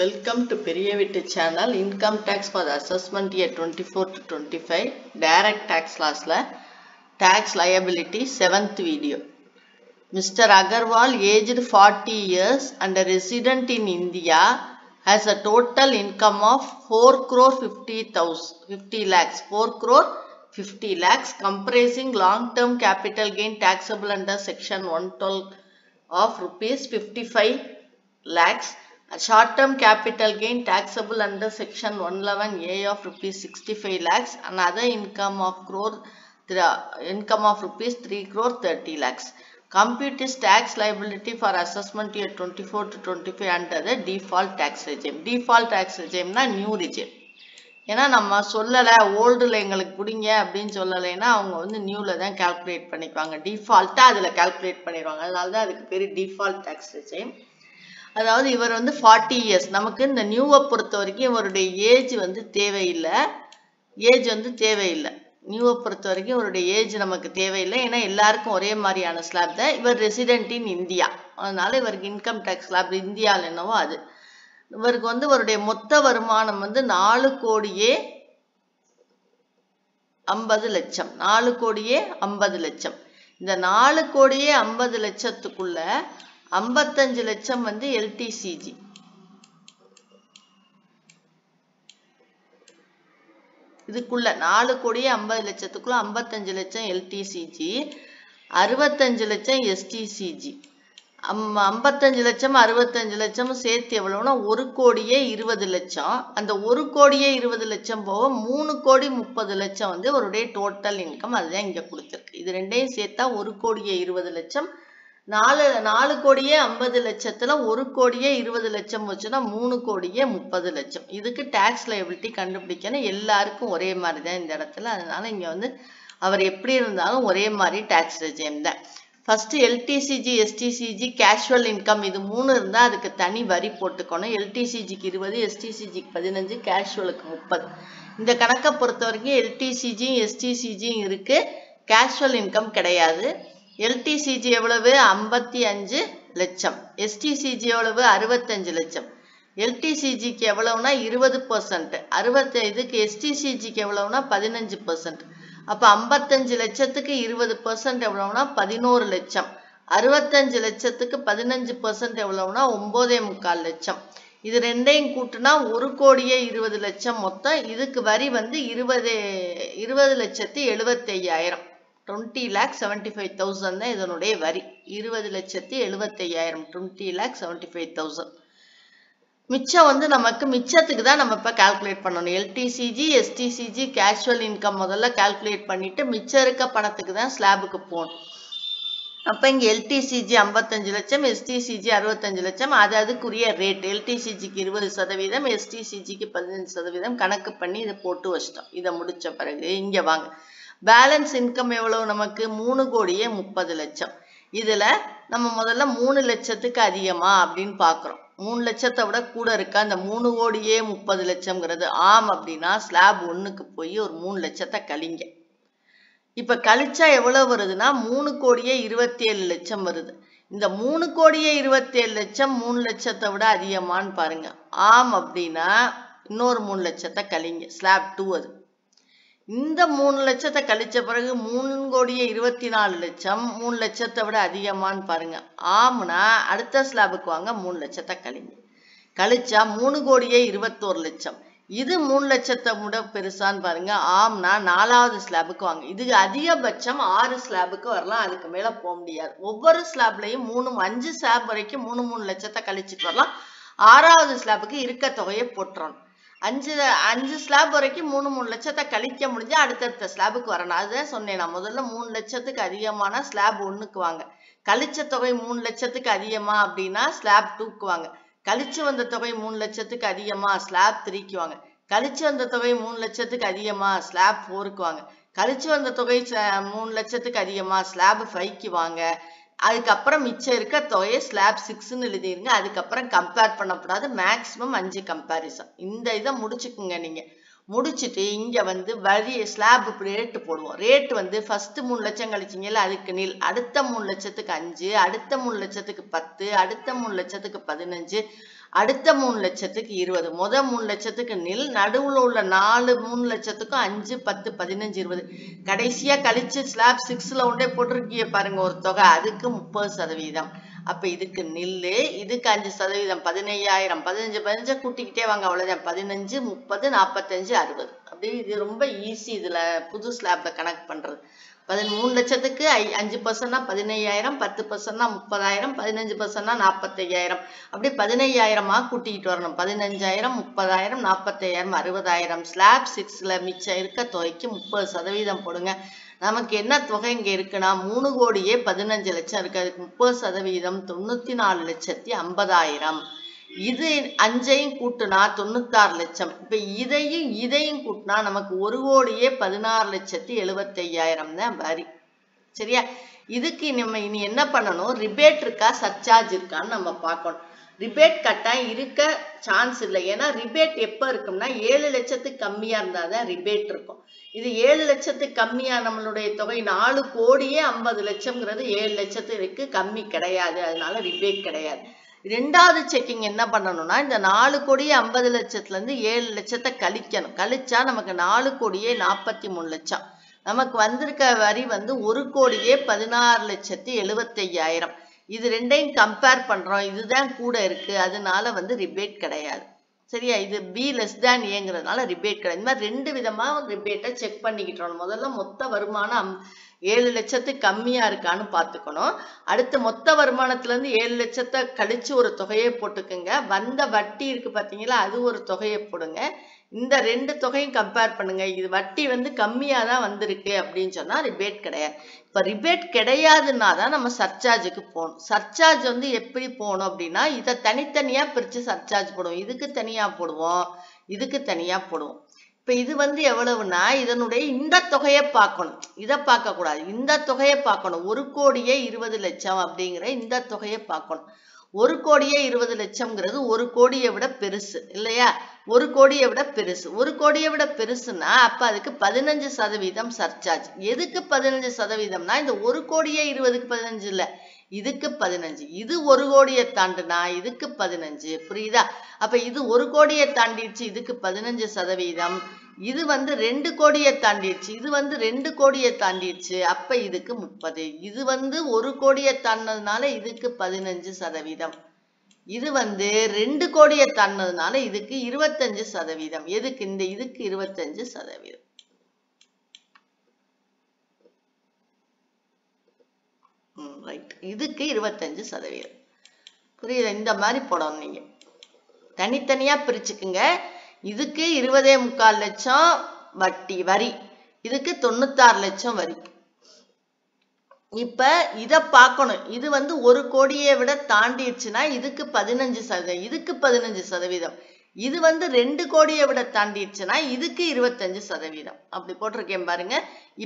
Welcome to Periyavittu channel. Income tax for the assessment year 24 to 25. Direct tax laws la tax liability 7th video. Mr. Agarwal, aged 40 years and a resident in India, has a total income of 4 crore 50 lakhs. 4 crore 50 lakhs comprising long-term capital gain taxable under section 112 of rupees 55 lakhs. Short-term capital gain taxable under section 111A of rupees 65 lakhs and other income of rupees 3 crore 30 lakhs. Compute is tax liability for assessment year 24 to 25 under the default tax regime. Default tax regime na new regime. ஏன்னா நம்ம சொல்லலை ஓல்டில் எங்களுக்கு பிடிங்க அப்படின்னு சொல்லலைன்னா அவங்க வந்து நியூவில் தான் கால்குலேட் பண்ணிக்குவாங்க. டிஃபால்ட்டாக அதில் கால்குலேட் பண்ணிடுவாங்க. அதனால தான் அதுக்கு பேர் டிஃபால்ட் டேக்ஸ் ரெஜிம். அதாவது இவர் வந்து 40 இயர்ஸ், நமக்கு இந்த நியூவை பொறுத்த வரைக்கும் இவருடைய ஏஜ் வந்து தேவையில்லை. நியூவை பொறுத்த வரைக்கும் இவருடைய ஏஜ் நமக்கு தேவையில்லை. ஏன்னா எல்லாருக்கும் ஒரே மாதிரியான ஸ்லாப் தான். இவர் ரெசிடென்ட் இன் இந்தியா, அதனால இவருக்கு இன்கம் டேக்ஸ் ஸ்லாப் இந்தியாவில் என்னவோ அது. இவருக்கு வந்து இவருடைய மொத்த வருமானம் வந்து 4 கோடியே 50 லட்சம். 4 கோடியே 50 லட்சம். இந்த 4 கோடியே 50 லட்சத்துக்குள்ள 55 லட்சம் வந்து எல்டிசிஜி. இதுக்குள்ள 4 கோடியே 50 லட்சத்துக்குள்ள 55 லட்சம் எல்டிசிஜி, 65 லட்சம் எஸ்டிசிஜி. 55 லட்சம் 65 லட்சம் சேர்த்து எவ்வளவுனா 1 கோடியே 20 லட்சம். அந்த 1 கோடியே 20 லட்சம் போக 3 கோடி 30 லட்சம் வந்து அவருடைய டோட்டல் இன்கம். அதுதான் இங்க கொடுத்துருக்கு. இது ரெண்டையும் சேர்த்தா 1 கோடியே 20 லட்சம். 4 கோடியே 50 லட்சத்துல 1 கோடியே 20 லட்சம் வச்சுன்னா 3 கோடியே 30 லட்சம். இதுக்கு டாக்ஸ் லைபிலிட்டி கண்டுபிடிக்கணும். எல்லாருக்கும் ஒரே மாதிரி தான் இந்த இடத்துல. அதனால இங்க வந்து அவர் எப்படி இருந்தாலும் ஒரே மாதிரி டாக்ஸ் ரெஜிம் தான். ஃபர்ஸ்ட் எல்டிசிஜி எஸ்டிசிஜி கேஷுவல் இன்கம் இது 3 இருந்தா அதுக்கு தனி வரி போட்டுக்கணும். எல்டிசிஜிக்கு 20, எஸ்டிசிஜிக்கு 15, கேஷுவலுக்கு 30. இந்த கணக்கை பொறுத்த வரைக்கும் எல்டிசிஜி எஸ்டிசிஜி இருக்கு, கேஷுவல் இன்கம் கிடையாது. எல்டிசிஜி எவ்வளவு 55 லட்சம், எஸ்டிசிஜி எவ்வளவு 65 லட்சம். எல்டிசிஜிக்கு எவ்வளவுனா 20%, இதுக்கு எஸ்டிசிஜிக்கு எவ்வளவுனா 15%. அப்ப 55 லட்சத்துக்கு 20% எவ்வளவுனா 11 லட்சம். 65 லட்சத்துக்கு 15% எவ்வளவுனா 9.25 லட்சம். இது ரெண்டையும் கூட்டுனா 1 கோடியே 20 லட்சம் மொத்தம். இதுக்கு வரி வந்து 20,75,000. 20,75,000 தான் இதனுடைய வரி. 20,75,000, 20,75,000. மிச்சம் வந்து நமக்கு மிச்சத்துக்கு தான் நம்ம இப்ப கால்குலேட் பண்ணணும். எல்டிசிஜி எஸ்டிசிஜி கேஷுவல் இன்கம் முதல்ல கால்குலேட் பண்ணிட்டு மிச்சம் இருக்க பணத்துக்கு தான் ஸ்லாபுக்கு போகணும். அப்ப இங்க எல்டிசிஜி 55 லட்சம், எஸ்டிசிஜி 65 லட்சம். அதுக்குரிய ரேட் எல்டிசிஜிக்கு 20%, எஸ்டிசிஜிக்கு 15% கணக்கு பண்ணி இதை போட்டு வச்சிட்டோம். இதை முடிச்ச பிறகு இங்க வாங்க, பேலன்ஸ் இன்கம் எவ்வளவு நமக்கு 3 கோடியே 30 லட்சம். இதுல நம்ம முதல்ல 3 லட்சத்துக்கு அதிகமா அப்படின்னு பாக்குறோம். 3 லட்சத்தை விட கூட இருக்கா இந்த 3 கோடியே 30 லட்சம்ங்கிறது? ஆம் அப்படின்னா ஸ்லாப் 1க்கு போய் ஒரு 3 லட்சத்தை கழிங்க. இப்ப கழிச்சா எவ்வளவு வருதுன்னா 3 கோடியே 27 லட்சம் வருது. இந்த 3 கோடியே 27 லட்சம் 3 லட்சத்தை விட அதிகமான்னு பாருங்க. ஆம் அப்படின்னா இன்னொரு 3 லட்சத்தை கழிங்க. ஸ்லாப் 2 அது. இந்த 3 லட்சத்தை கழிச்ச பிறகு 3 கோடியே 24 லட்சம் 3 லட்சத்தை விட அதிகமான்னு பாருங்க. ஆம்னா அடுத்த ஸ்லாபுக்கு வாங்க, 3 லட்சத்தை கழிங்க. கழிச்சா 3 கோடியே 21 லட்சம். இது 3 லட்சத்தை விட பெருசான்னு பாருங்க. ஆம்னா 4வது ஸ்லாபுக்கு வாங்க. இதுக்கு அதிகபட்சம் 6 ஸ்லாபுக்கு வரலாம், அதுக்கு மேல போக முடியாது. ஒவ்வொரு ஸ்லாப்லயும் 5 ஸ்லாப் வரைக்கும் 3 லட்சத்தை கழிச்சுட்டு வரலாம். 6வது ஸ்லாபுக்கு இருக்க தொகையை போட்டுறணும். 5 ஸ்லாப் வரைக்கும் 3 லட்சத்தை கழிக்க முடிஞ்சா அடுத்தடுத்த ஸ்லாபுக்கு வரணும். அதுதான் சொன்னேன் நான் முதல்ல. 3 லட்சத்துக்கு அதிகமான ஸ்லாப் 1க்கு வாங்க. கழிச்ச தொகை 3 லட்சத்துக்கு அதிகமா அப்படின்னா ஸ்லாப் 2க்கு வாங்க. கழிச்சு வந்த தொகை 3 லட்சத்துக்கு அதிகமா ஸ்லாப் 3க்கு வாங்க. கழிச்சு வந்த தொகை 3 லட்சத்துக்கு அதிகமா ஸ்லாப் 4க்கு வாங்க. கழிச்சு வந்த தொகை 3 லட்சத்துக்கு அதிகமா ஸ்லாப் 5க்கு வாங்க. அதுக்கப்புறம் மிச்சம் இருக்க தொகையை ஸ்லாப் 6ன்னு எழுதிருங்க. அதுக்கப்புறம் கம்பேர் பண்ணக்கூடாது. Maximum 5 comparison. இந்த இதை முடிச்சுக்குங்க. நீங்க முடிச்சுட்டு இங்க வந்து வரி ஸ்லாப் ரேட் போடுவோம். ரேட் வந்து ஃபர்ஸ்ட் 3 லட்சம் கழிச்சிங்கல்ல அதுக்கு நில், அடுத்த 3 லட்சத்துக்கு 5, அடுத்த 3 லட்சத்துக்கு 10, அடுத்த 3 லட்சத்துக்கு 15, அடுத்த 3 லட்சத்துக்கு 20, முத 3 லட்சத்துக்கு நில், நடுவுல உள்ள 3 லட்சத்துக்கும் 5, 10, 15, 20, கடைசியா கழிச்சு ஸ்லாப் 6ல ஒன்றே போட்டிருக்கீங்க பாருங்க ஒரு தொகை, அதுக்கு 30%. அப்ப இதுக்கு நில்லு, இதுக்கு 5%, 15,000, 15 கூட்டிக்கிட்டே வாங்க, அவ்வளவுதான். 15, 30, 45, 60. அப்படி இது ரொம்ப ஈஸி இதுல புது ஸ்லாப்ல கணக்கு பண்றது. 13 லட்சத்துக்கு 5%னா 15,000, 10%னா 30,000, 15%னா 45,000. அப்படி 15,000 கூட்டிக்கிட்டு வரணும். 15,000, 30,000, 45,000, 60,000. ஸ்லாப் 6ல மிச்சம் இருக்க தொகைக்கு 30% போடுங்க. நமக்கு என்ன தொகை இங்க இருக்குன்னா 3 கோடியே 15 லட்சம் இருக்கு. அதுக்கு 30%, 94,50,000. இது 5ஐயும் கூட்டுனா 96 லட்சம். இப்ப இதையும் கூட்டினா நமக்கு 1 கோடியே 16,75,000 தான் வரி. சரியா? இதுக்கு நம்ம இனி என்ன பண்ணணும், ரிபேட் இருக்கா சர்சார்ஜ் இருக்கான்னு நம்ம பார்க்கணும். ரிபேட் கட்டாயம் இருக்க சான்ஸ் இல்லை. ஏன்னா ரிபேட் எப்ப இருக்கும்னா 7 லட்சத்துக்கு கம்மியா இருந்தாதான் ரிபேட் இருக்கும். இது 7 லட்சத்துக்கு கம்மியா நம்மளுடைய தொகை 4 கோடியே 50 லட்சம்ங்கிறது 7 லட்சத்துக்கு கம்மி கிடையாது. அதனால ரிபேட் கிடையாது. ரெண்டாவது செக்கிங் என்ன பண்ணணும்னா இந்த 4 கோடியே 50 லட்சத்துல இருந்து 7 லட்சத்தை கழிக்கணும். கழிச்சா நமக்கு 4 கோடியே 43 லட்சம். நமக்கு வந்திருக்க வரி 1 கோடியே 16,75,000. இது ரெண்டையும் கம்பேர் பண்றோம். இதுதான் கூட இருக்கு, அதனால ரிபேட் கிடையாது. சரியா? இது B லெஸ் தேன் ஏங்கிறதுனால ரிபேட் கிடையாது. இந்த மாதிரி 2 விதமா ரிபேட்டை செக் பண்ணிக்கிட்டோம். முதல்ல மொத்த வருமானம் 7 லட்சத்துக்கு கம்மியா இருக்கான்னு பார்த்துக்கணும். அடுத்து மொத்த வருமானத்துல இருந்து 7 லட்சத்தை கழிச்சு ஒரு தொகையை போட்டுக்குங்க. வந்த வட்டி இருக்கு பாத்தீங்களா, அது ஒரு தொகையை போடுங்க. இந்த 2 தொகையும் கம்பேர் பண்ணுங்க. இது வட்டி கம்மியா தான் வந்திருக்கு அப்படின்னு சொன்னா ரிபேட் கிடையாது. இப்ப ரிபேட் கிடையாதுன்னா தான் நம்ம சர்சார்ஜுக்கு போகணும். சர்சார்ஜ் எப்படி போகணும் அப்படின்னா இதை தனித்தனியா பிரிச்சு சர்சார்ஜ் போடுவோம். இதுக்கு தனியா போடுவோம், இதுக்கு தனியா போடுவோம். இப்ப இது எவ்வளவுன்னா இதனுடைய இந்த தொகையை பார்க்கணும், இதை பார்க்க கூடாது. இந்த தொகையை பார்க்கணும். 1 கோடியே 20 லட்சம் அப்படிங்கிற இந்த தொகையை பார்க்கணும். 1 கோடியே 20 லட்சம்ங்கிறது 1 கோடியை விட பெருசு இல்லையா? 1 கோடியை விட பெருசு. 1 கோடியை விட பெருசுன்னா அப்ப அதுக்கு 15% சர்சார்ஜ். எதுக்கு 15%னா இந்த 1 கோடியே 20க்கு 15 இல்ல, இதுக்கு 15. இது 1 கோடியை தாண்டுனா இதுக்கு 15. புரியுதா? அப்ப இது 1 கோடியை தாண்டிடுச்சு, இதுக்கு 15%. இது 2 கோடியை தாண்டிடுச்சு, இது 2 கோடியை தாண்டிடுச்சு, அப்ப இதுக்கு 30. இது 1 கோடியை தாண்டினதுனால இதுக்கு 15%. இது 2 கோடியை தாண்டினதுனால இதுக்கு 25%. எதுக்கு? இதுக்கு 25%. ரைட், இதுக்கு 25%. புரியுதா? இந்த மாதிரி போடணும். நீங்க தனித்தனியா பிரிச்சுக்குங்க. இதுக்கு 20,3 லட்சம் வரி, இதுக்கு 96 லட்சம் வரி. இப்ப இத பார்க்கணும். இது 1 கோடியை விட தாண்டிடுச்சுன்னா இதுக்கு 15%, இதுக்கு 15%. இது 2 கோடியை விட தாண்டிடுச்சுன்னா இதுக்கு 25%. அப்படி போட்டிருக்கேன் பாருங்க.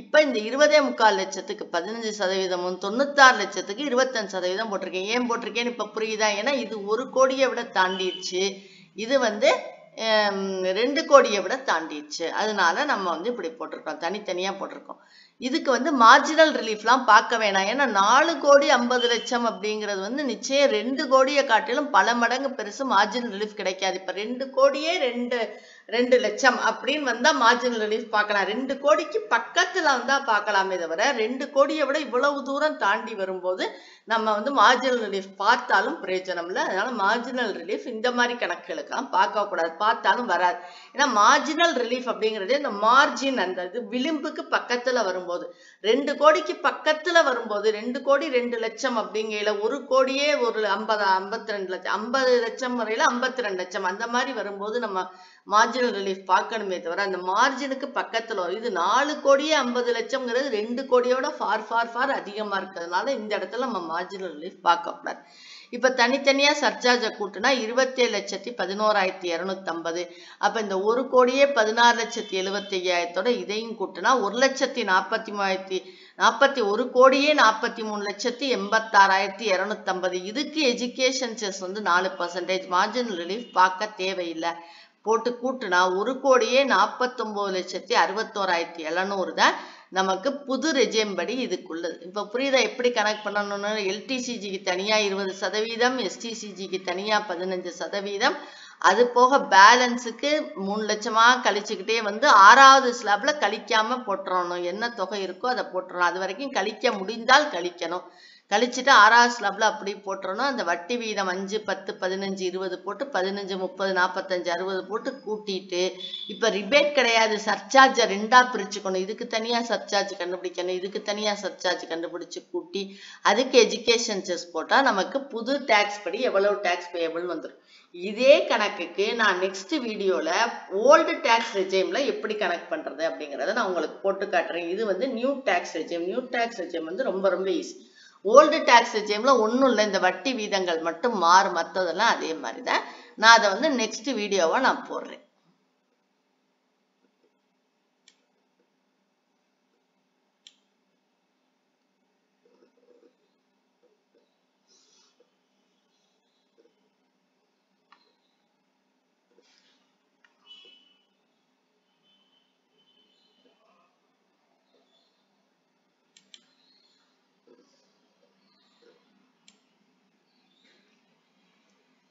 இப்ப இந்த 20,3 லட்சத்துக்கு 15%, 96 லட்சத்துக்கு 25% போட்டிருக்கேன். ஏன் போட்டிருக்கேன்னு இப்ப புரியுதா? ஏன்னா இது 1 கோடியை விட தாண்டிடுச்சு, இது 2 கோடியை விட தாண்டிடுச்சு. அதனால நம்ம இப்படி போட்டிருக்கோம், தனித்தனியா போட்டிருக்கோம். இதுக்கு மார்ஜினல் ரிலீஃப்லாம் பார்க்க வேணாம். ஏன்னா 4 கோடி 50 லட்சம் அப்படிங்கிறது நிச்சயம் 2 கோடியை காட்டிலும் பல மடங்கு பெருசு. மார்ஜினல் ரிலீஃப் கிடைக்காது. இப்ப 2 கோடியே 2 லட்சம் அப்படின்னு வந்தா மார்ஜினல் ரிலீஃப் பார்க்கலாம். 2 கோடிக்கு பக்கத்துல வந்தா பார்க்கலாமே தவிர 2 கோடியை விட இவ்வளவு தூரம் தாண்டி வரும்போது நம்ம மார்ஜினல் ரிலீஃப் பார்த்தாலும் பிரயோஜனம் இல்லை. அதனால மார்ஜினல் ரிலீஃப் இந்த மாதிரி கணக்குகளுக்கெல்லாம் பார்க்க கூடாது, பார்த்தாலும் வராது. ஏன்னா மார்ஜினல் ரிலீஃப் அப்படிங்கிறது இந்த மார்ஜின், அந்த இது விளிம்புக்கு பக்கத்துல வரும்போது, 2 கோடிக்கு பக்கத்துல வரும்போது 2 கோடி 2 லட்சம் அப்படிங்கையில 1 கோடியே ஒரு 52 லட்சம், 50 லட்சம் வரையில 52 லட்சம் அந்த மாதிரி வரும்போது நம்ம மார்ஜினல் ரிலீஃப் பார்க்கணுமே தவிர அந்த மார்ஜினுக்கு பக்கத்துல வரும். இது 4 கோடியே 50 லட்சம்ங்கிறது 2 கோடியோட ஃபார் அதிகமா இருக்கிறதுனால இந்த இடத்துல நம்ம மார்ஜினல் ரிலீஃப் பார்க்க கூடாது. இப்ப தனித்தனியா சர்சார்ஜை கூட்டுனா 27,11,250. அப்ப இந்த 1 கோடியே 16,75,000 இதையும் கூட்டுனா 1 கோடியே 43,86,250. இதுக்கு எஜுகேஷன் செஸ் 4%. மார்ஜினல் ரிலீஃப் பார்க்க தேவையில்லை. போட்டு கூட்டுனா 1 கோடியே 49,61,700 தான் நமக்கு புது ரெஜிம் படி இதுக்குள்ளது. இப்போ புரியுதா எப்படி கனெக்ட் பண்ணணும்னு? எல்டிசிஜிக்கு தனியா 20%, எஸ்டிசிஜிக்கு தனியா 15%, அது போக பேலன்ஸுக்கு 3 லட்சமா கழிச்சுக்கிட்டே வந்து 6வது ஸ்லாப்ல கழிக்காம போட்டுறணும். என்ன தொகை இருக்கோ அதை போட்டுறணும். அது வரைக்கும் கழிக்க முடிந்தால் கழிக்கணும். கழிச்சுட்டு 6வது ஸ்லாப்ல அப்படி போட்டுறணும். அந்த வட்டி வீதம் 5, 10, 15, 20 போட்டு 15, 30, 45, 60 போட்டு கூட்டிட்டு, இப்ப ரிபேட் கிடையாது, சர்சார்ஜை 2ஆ பிரிச்சுக்கணும். இதுக்கு தனியா சர்சார்ஜ் கண்டுபிடிக்கணும், இதுக்கு தனியா சர்சார்ஜ் கண்டுபிடிச்சு கூட்டி அதுக்கு எஜுகேஷன் செஸ் போட்டா நமக்கு புது டேக்ஸ் படி எவ்வளவு டேக்ஸ் பேயபிள் வந்துடும். இதே கணக்குக்கு நான் நெக்ஸ்ட் வீடியோல ஓல்டு டேக்ஸ் ரெஜிம்ல எப்படி கனெக்ட் பண்றது அப்படிங்கறத நான் உங்களுக்கு போட்டு காட்டுறேன். இது வந்து new tax regime. New tax regime வந்து ரொம்ப ரொம்ப ஈஸி. ஓல்டு டேக்ஸ் ரெஜிம்ல ஒன்றும் இல்லை, இந்த வட்டி வீதங்கள் மட்டும் மாறும், மற்றதெல்லாம் அதே மாதிரி தான். நான் அதை வந்து நெக்ஸ்ட் வீடியோவா நான் போடுறேன்.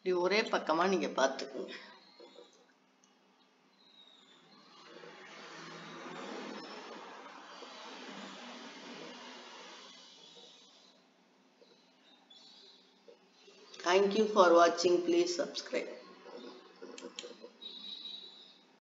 ஒரே பக்கமா நீங்க பாத்துக்கோங்க. Thank you for watching. Please subscribe.